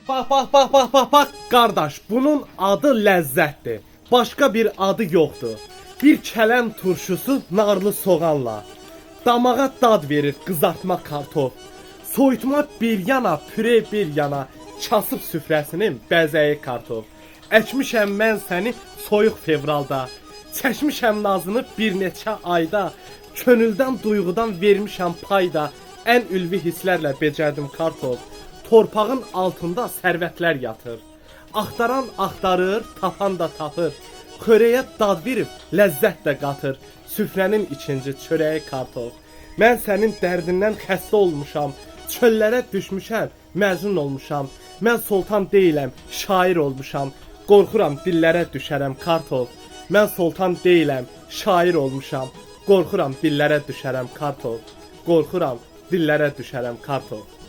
Bax, qardaş, bunun adı ləzzətdir. Başqa bir adı yoxdur. Bir kələm turşusu narlı soğanla. Damağa dad verir qızartma kartof. Soyutma bir yana, püre bir yana. Kasıb süfrəsinin bəzəyi kartof. Əkmişəm mən səni soyuq fevralda. Çəkmişəm nazını bir neçə ayda. Könüldən, duyğudan vermişəm payda. Ən ülvi hisslərlə becərdim kartof. Torpağın altında sərvətlər yatır. Axtaran axtarır, tapan da tapır. Xörəyə dad verib, ləzzət də qatır. Süfrənin ikinci çörəyi kartof. Mən sənin dərdindən xəstə olmuşam. Çöllərə düşmüşəm, məzun olmuşam. Mən sultan deyiləm, şair olmuşam. Qorxuram dillərə düşərəm kartof. Mən sultan deyiləm, şair olmuşam. Qorxuram dillərə düşərəm kartof. Qorxuram dillərə düşərəm kartof.